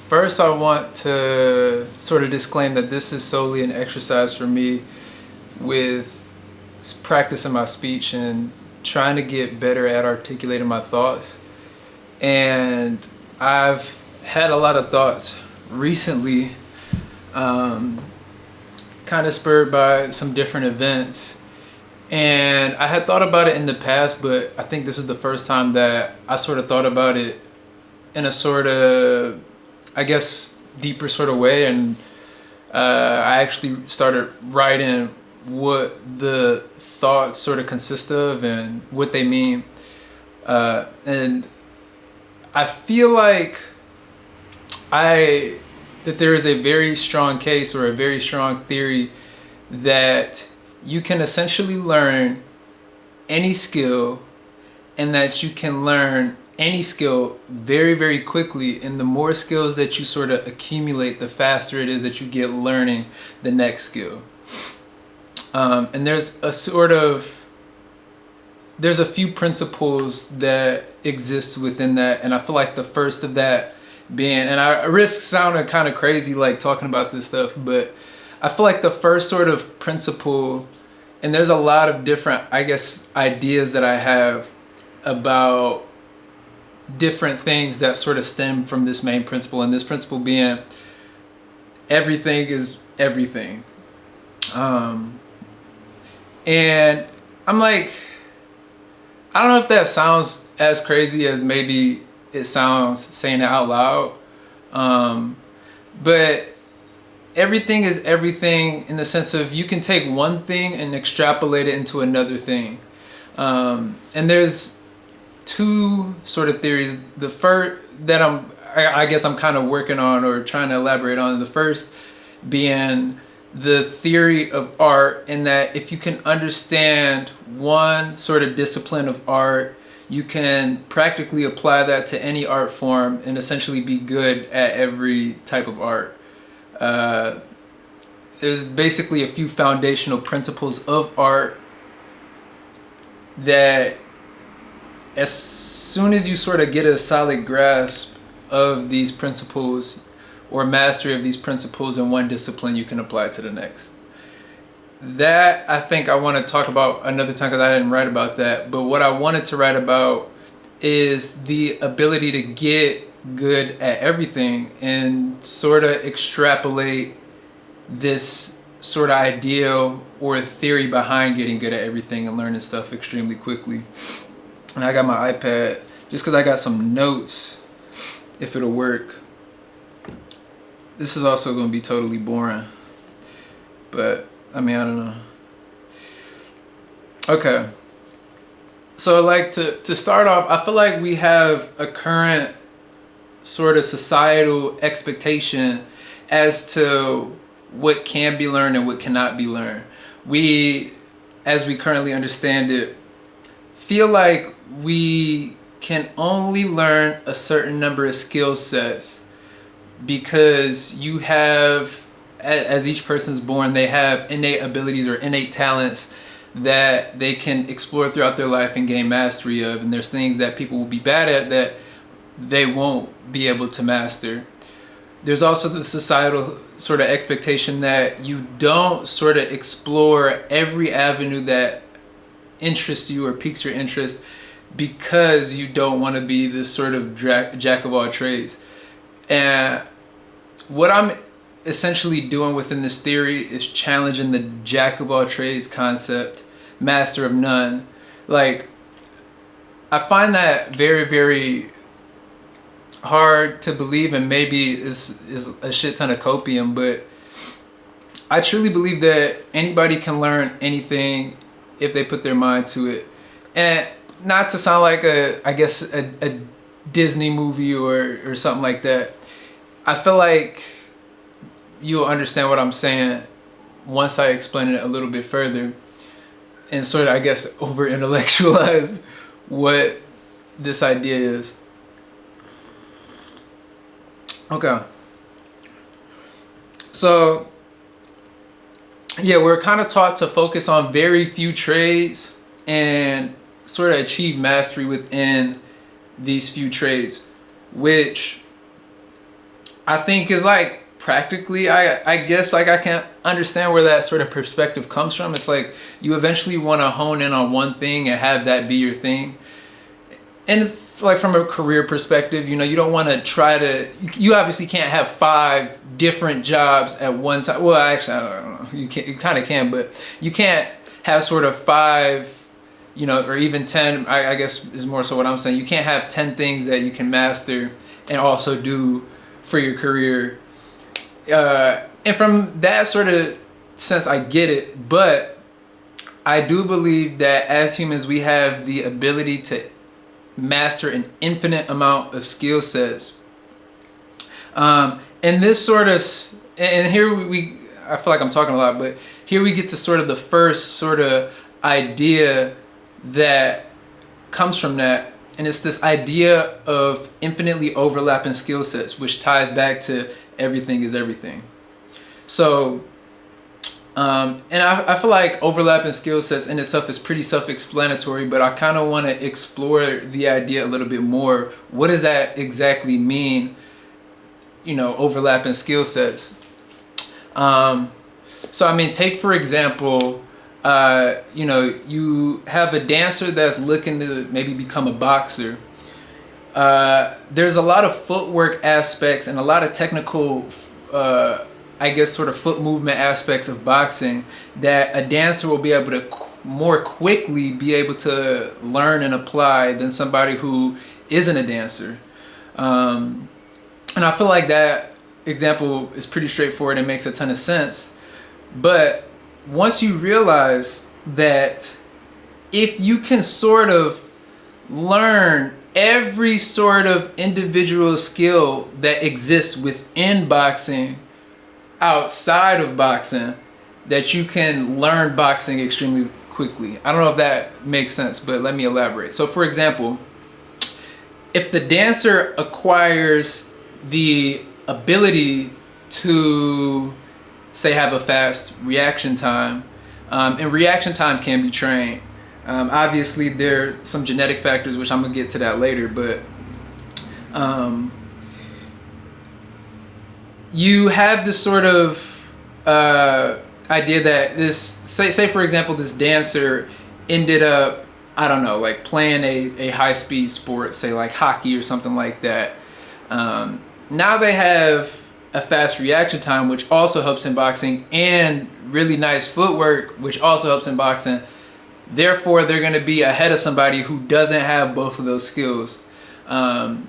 First, I want to sort of disclaim that this is solely an exercise for me with practicing my speech and trying to get better at articulating my thoughts. And I've had a lot of thoughts recently, kind of spurred by some different events. And I had thought about it in the past, but I think this is the first time that I sort of thought about it in a sort of, I guess, deeper sort of way. And I actually started writing what the thoughts sort of consist of and what they mean. And I feel like that there is a very strong case or a very strong theory that you can essentially learn any skill, and that you can learn any skill very, very quickly. And the more skills that you sort of accumulate, the faster it is that you get learning the next skill. And there's a few principles that exist within that. And I feel like the first of that being, and I risk sounding kind of crazy like talking about this stuff, but I feel like the first sort of principle, and there's a lot of different, I guess, ideas that I have about different things that sort of stem from this main principle, and this principle being everything is everything. And I'm like, I don't know if that sounds as crazy as maybe it sounds saying it out loud. But everything is everything in the sense of you can take one thing and extrapolate it into another thing. And there's two sort of theories. The first that I guess I'm kind of working on or trying to elaborate on. The first being the theory of art, in that if you can understand one sort of discipline of art, you can practically apply that to any art form and essentially be good at every type of art. There's basically a few foundational principles of art that as soon as you sort of get a solid grasp of these principles or mastery of these principles in one discipline, you can apply it to the next. That I think I want to talk about another time because I didn't write about that. But what I wanted to write about is the ability to get good at everything and sort of extrapolate this sort of ideal or theory behind getting good at everything and learning stuff extremely quickly. And I got my iPad just because I got some notes, if it'll work. This is also going to be totally boring, but I mean, I don't know. Okay. So like to start off, I feel like we have a current sort of societal expectation as to what can be learned and what cannot be learned. We, as we currently understand it, feel like we can only learn a certain number of skill sets because you have, as each person's born, they have innate abilities or innate talents that they can explore throughout their life and gain mastery of. And there's things that people will be bad at that they won't be able to master. There's also the societal sort of expectation that you don't sort of explore every avenue that interests you or piques your interest because you don't want to be this sort of jack of all trades. And what I'm essentially doing within this theory is challenging the jack of all trades concept, master of none. Like, I find that very, very hard to believe, and maybe is a shit ton of copium, but I truly believe that anybody can learn anything if they put their mind to it. And not to sound like a Disney movie or something like that, I feel like you'll understand what I'm saying once I explain it a little bit further and sort of, I guess, over intellectualize what this idea is. Okay. So, yeah, we're kind of taught to focus on very few trades and sort of achieve mastery within these few trades, which I think is like practically, I guess like I can understand where that sort of perspective comes from. It's like you eventually want to hone in on one thing and have that be your thing. And like from a career perspective, you don't want to try to, you obviously can't have 5 different jobs at one time. Well, actually, I don't know. You kind of can, but you can't have sort of 5, or even 10, I guess is more so what I'm saying. You can't have 10 things that you can master and also do for your career. And from that sort of sense, I get it, but I do believe that as humans, we have the ability to master an infinite amount of skill sets. And this sort of, and here I feel like I'm talking a lot, but here we get to sort of the first sort of idea that comes from that. And it's this idea of infinitely overlapping skill sets, which ties back to everything is everything. So, and I feel like overlapping skill sets in itself is pretty self-explanatory, but I kind of want to explore the idea a little bit more. What does that exactly mean, overlapping skill sets? So, I mean, take for example, you have a dancer that's looking to maybe become a boxer. There's a lot of footwork aspects and a lot of technical, I guess, sort of foot movement aspects of boxing that a dancer will be able to more quickly be able to learn and apply than somebody who isn't a dancer. And I feel like that example is pretty straightforward and makes a ton of sense. But once you realize that if you can sort of learn every sort of individual skill that exists within boxing outside of boxing, that you can learn boxing extremely quickly. I don't know if that makes sense, but let me elaborate. So for example, if the dancer acquires the ability to, say, have a fast reaction time, and reaction time can be trained. Obviously, there are some genetic factors, which I'm gonna get to that later, but you have this sort of idea that this, say for example, this dancer ended up, I don't know, like playing a high-speed sport, say like hockey or something like that. Now they have a fast reaction time, which also helps in boxing, and really nice footwork, which also helps in boxing. Therefore, they're going to be ahead of somebody who doesn't have both of those skills. And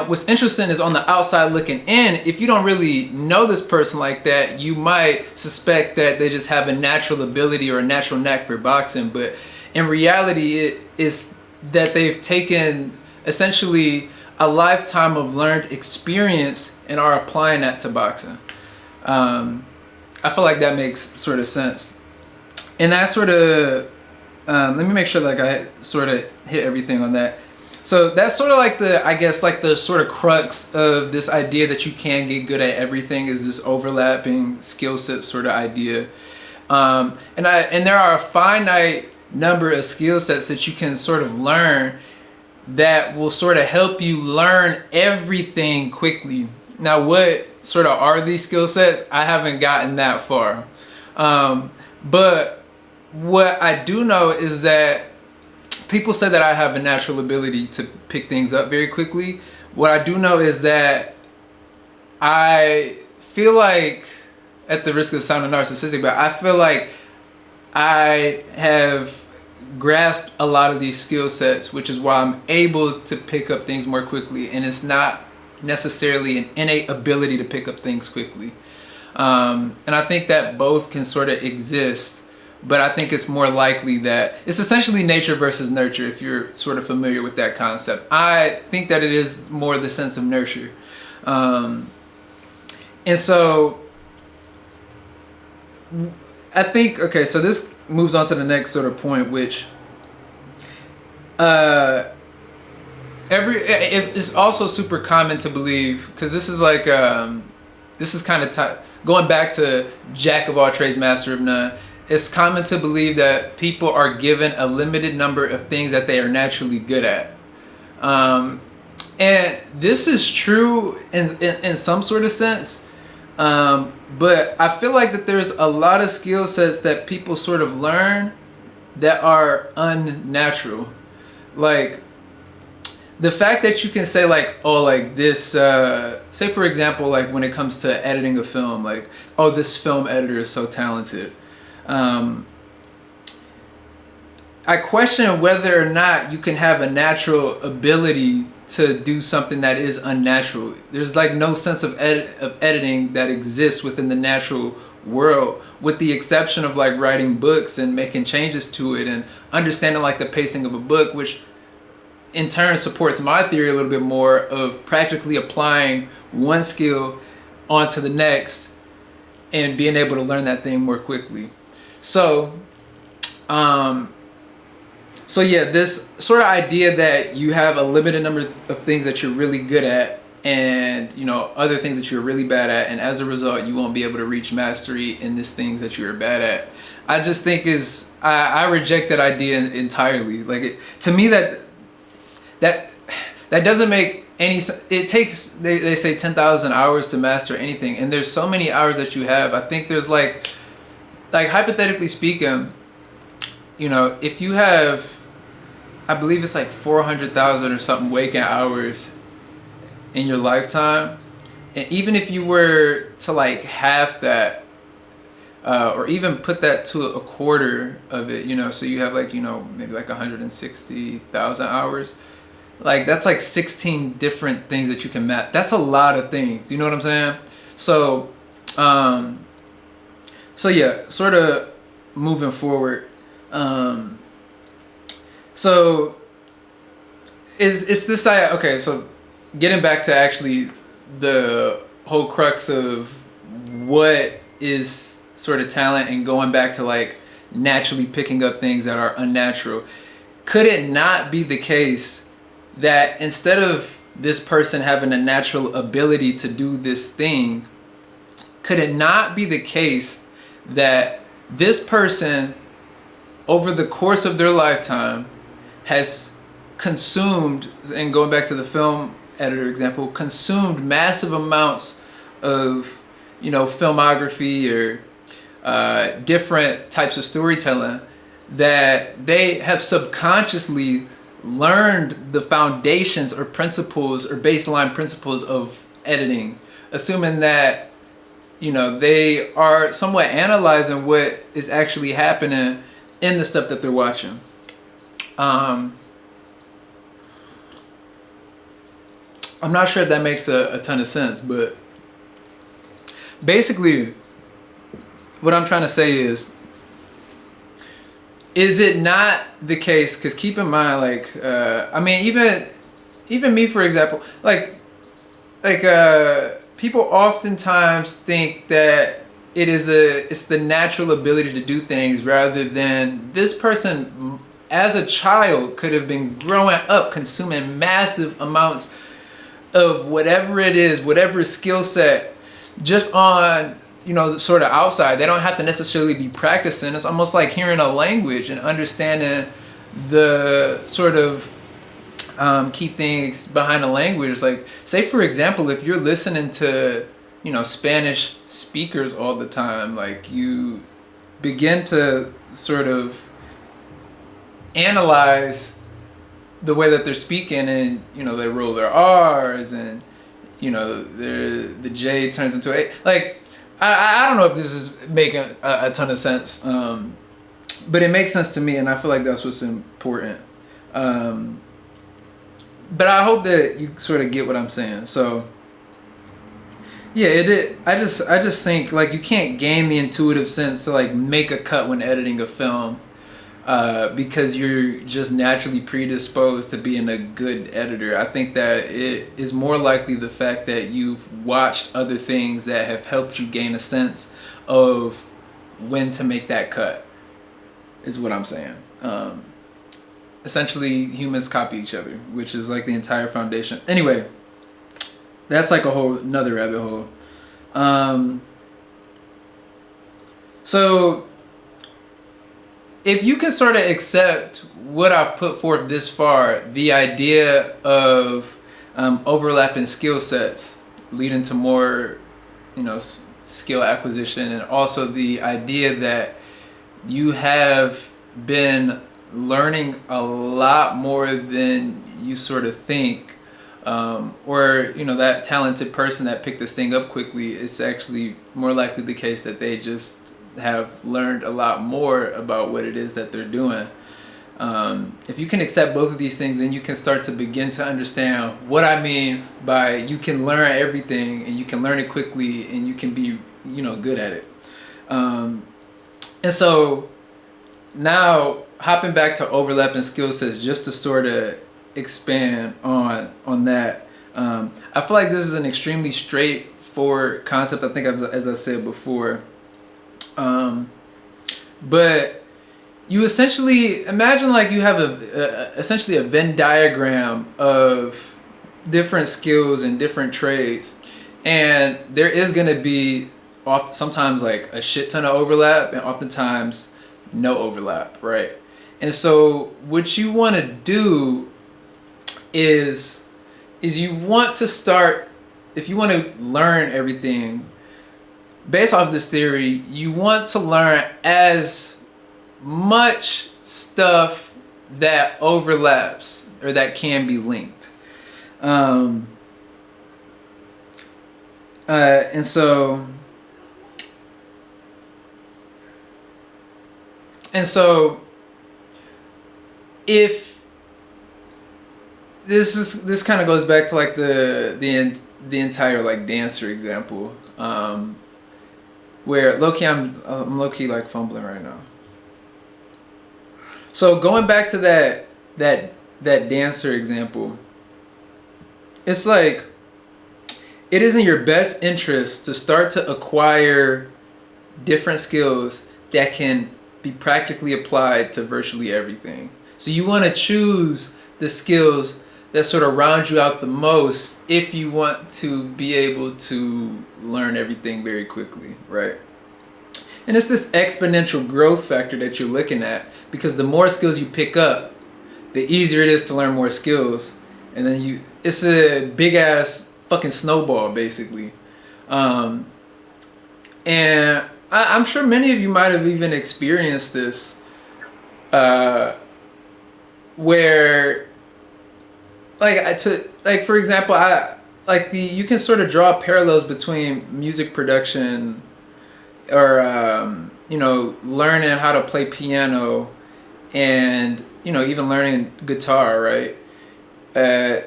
what's interesting is on the outside looking in, if you don't really know this person like that, you might suspect that they just have a natural ability or a natural knack for boxing. But in reality, it is that they've taken essentially a lifetime of learned experience and are applying that to boxing. I feel like that makes sort of sense. And that sort of, let me make sure like I sort of hit everything on that. So that's sort of like the, I guess, like the sort of crux of this idea that you can get good at everything, is this overlapping skill set sort of idea. And there are a finite number of skill sets that you can sort of learn that will sort of help you learn everything quickly. Now, what sort of are these skill sets? I haven't gotten that far. But what I do know is that people say that I have a natural ability to pick things up very quickly. What I do know is that I feel like, at the risk of sounding narcissistic, but I feel like I have grasped a lot of these skill sets, which is why I'm able to pick up things more quickly. And it's not necessarily an innate ability to pick up things quickly. And I think that both can sort of exist, but I think it's more likely that it's essentially nature versus nurture, if you're sort of familiar with that concept. I think that it is more the sense of nurture. And so I think, okay, so this moves on to the next sort of point, which it's also super common to believe, because this is like this is kind of going back to jack of all trades, master of none. It's common to believe that people are given a limited number of things that they are naturally good at. And this is true in some sort of sense. But I feel like that there's a lot of skill sets that people sort of learn that are unnatural. Like the fact that you can say like, oh, like this, say for example, like when it comes to editing a film, like, oh, this film editor is so talented. I question whether or not you can have a natural ability to do something that is unnatural. There's like no sense of editing that exists within the natural world, with the exception of like writing books and making changes to it and understanding like the pacing of a book, which in turn supports my theory a little bit more of practically applying one skill onto the next and being able to learn that thing more quickly. So, so yeah, this sort of idea that you have a limited number of things that you're really good at and, you know, other things that you're really bad at, and as a result you won't be able to reach mastery in these things that you're bad at, I just think is, I reject that idea entirely. Like to me that doesn't make any sense. It takes, they say 10,000 hours to master anything, and there's so many hours that you have. I think there's like hypothetically speaking, you know, if you have, I believe it's like 400,000 or something waking hours in your lifetime, and even if you were to like half that, or even put that to a quarter of it, you know, so you have like, you know, maybe like 160,000 hours, like that's like 16 different things that you can map. That's a lot of things, you know what I'm saying? So so yeah, sort of moving forward, so it's this side. Okay, so getting back to actually the whole crux of what is sort of talent, and going back to like naturally picking up things that are unnatural, could it not be the case that instead of this person having a natural ability to do this thing, could it not be the case that this person over the course of their lifetime has consumed, and going back to the film editor example, consumed massive amounts of, you know, filmography or different types of storytelling, that they have subconsciously learned the foundations or principles or baseline principles of editing, assuming that, you know, they are somewhat analyzing what is actually happening in the stuff that they're watching. I'm not sure if that makes a ton of sense, but basically what I'm trying to say is it not the case, because keep in mind, like, I mean, even me, for example, like people oftentimes think that it's the natural ability to do things, rather than this person as a child could have been growing up consuming massive amounts of whatever it is, whatever skill set, just on, you know, sort of outside. They don't have to necessarily be practicing. It's almost like hearing a language and understanding the sort of key things behind a language. Like, say for example, if you're listening to, you know, Spanish speakers all the time, like you begin to sort of analyze the way that they're speaking, and, you know, they roll their R's, and, you know, the J turns into A. Like, I don't know if this is making a ton of sense, but it makes sense to me, and I feel like that's what's important. But I hope that you sort of get what I'm saying. So yeah, I just think like you can't gain the intuitive sense to like make a cut when editing a film, because you're just naturally predisposed to being a good editor. I think that it is more likely the fact that you've watched other things that have helped you gain a sense of when to make that cut, is what I'm saying. Essentially, humans copy each other, which is like the entire foundation. Anyway, that's like a whole another rabbit hole. So if you can sort of accept what I've put forth this far, the idea of overlapping skill sets, leading to more, skill acquisition, and also the idea that you have been learning a lot more than you sort of think, or that talented person that picked this thing up quickly, it's actually more likely the case that they just have learned a lot more about what it is that they're doing. If you can accept both of these things, then you can start to begin to understand what I mean by you can learn everything and you can learn it quickly and you can be, good at it. And so now hopping back to overlapping skill sets, just to sort of expand on that, I feel like this is an extremely straightforward concept. I think, as I said before, but you essentially imagine like you have essentially a Venn diagram of different skills and different trades, and there is going to be sometimes like a shit ton of overlap and oftentimes no overlap, right? And so what you want to do is you want to start, if you want to learn everything based off this theory, you want to learn as much stuff that overlaps or that can be linked. And so if this kind of goes back to like the entire like dancer example, where low-key I'm low-key like fumbling right now. So going back to that dancer example, it's like it is in your best interest to start to acquire different skills that can be practically applied to virtually everything. So you want to choose the skills that sort of round you out the most if you want to be able to learn everything very quickly, right? And it's this exponential growth factor that you're looking at, because the more skills you pick up, the easier it is to learn more skills. And then it's a big ass fucking snowball basically. And I'm sure many of you might have even experienced this, where for example, you can sort of draw parallels between music production or learning how to play piano and even learning guitar, right?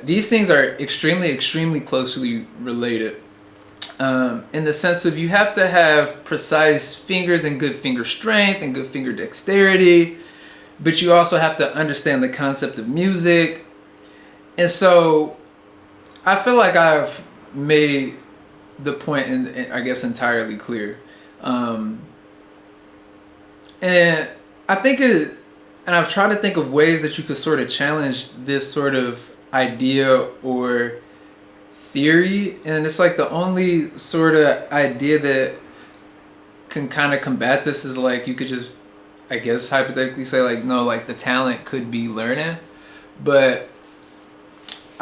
These things are extremely closely related, in the sense of you have to have precise fingers and good finger strength and good finger dexterity, but you also have to understand the concept of music. And so I feel like I've made the point in I guess entirely clear. And I think and I've tried to think of ways that you could sort of challenge this sort of idea or theory, and it's like the only sort of idea that can kind of combat this is like you could just, I guess, hypothetically say like, no, like the talent could be learning. But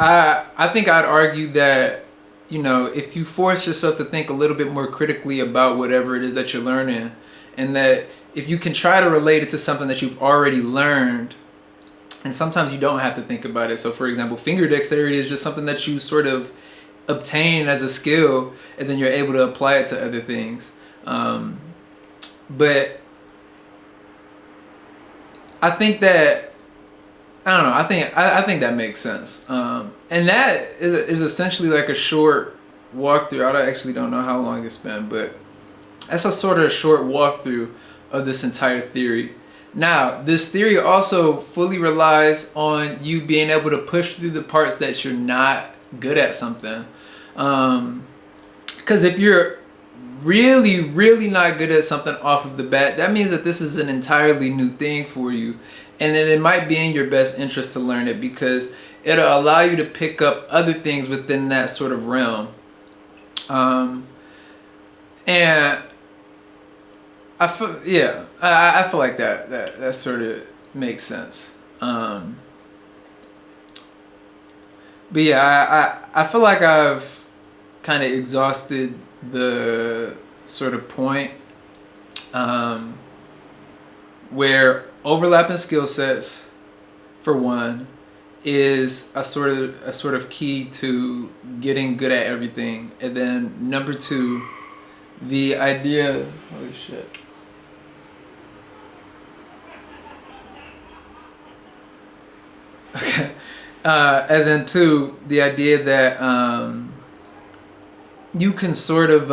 I think I'd argue that if you force yourself to think a little bit more critically about whatever it is that you're learning, and that if you can try to relate it to something that you've already learned, and sometimes you don't have to think about it. So for example, finger dexterity is just something that you sort of obtain as a skill, and then you're able to apply it to other things. But I think that, I don't know, I think that makes sense. And that is essentially like a short walkthrough. I actually don't know how long it's been, but that's a sort of short walkthrough of this entire theory. Now, this theory also fully relies on you being able to push through the parts that you're not good at something. Because if you're really not good at something off of the bat, that means that this is an entirely new thing for you. And then it might be in your best interest to learn it, because it'll allow you to pick up other things within that sort of realm. And I feel like that sort of makes sense. But yeah, I feel like I've kind of exhausted the sort of point um, where overlapping skill sets, for one, is a sort of key to getting good at everything, and then number two, the idea. Holy shit. Okay. And then two, the idea that you can sort of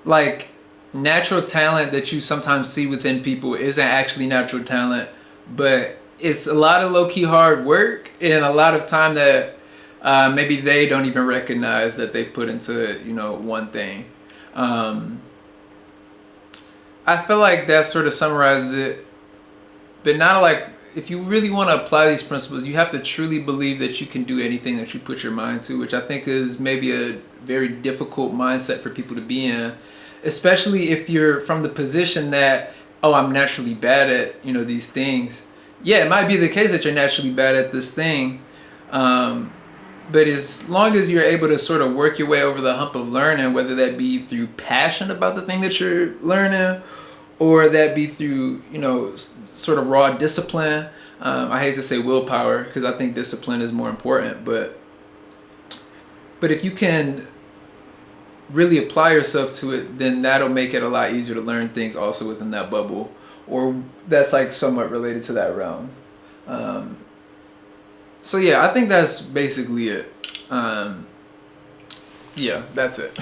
like natural talent that you sometimes see within people isn't actually natural talent, but it's a lot of low key hard work and a lot of time that maybe they don't even recognize that they've put into one thing. Um, I feel like that sort of summarizes it, but not like if you really want to apply these principles, you have to truly believe that you can do anything that you put your mind to, which I think is maybe a very difficult mindset for people to be in, especially if you're from the position that, oh, I'm naturally bad at these things. Yeah, it might be the case that you're naturally bad at this thing, um, but as long as you're able to sort of work your way over the hump of learning, whether that be through passion about the thing that you're learning, or that be through sort of raw discipline. I hate to say willpower because I think discipline is more important, but if you can really apply yourself to it, then that'll make it a lot easier to learn things also within that bubble, or that's like somewhat related to that realm. Um, so yeah, I think that's basically it. Yeah, that's it.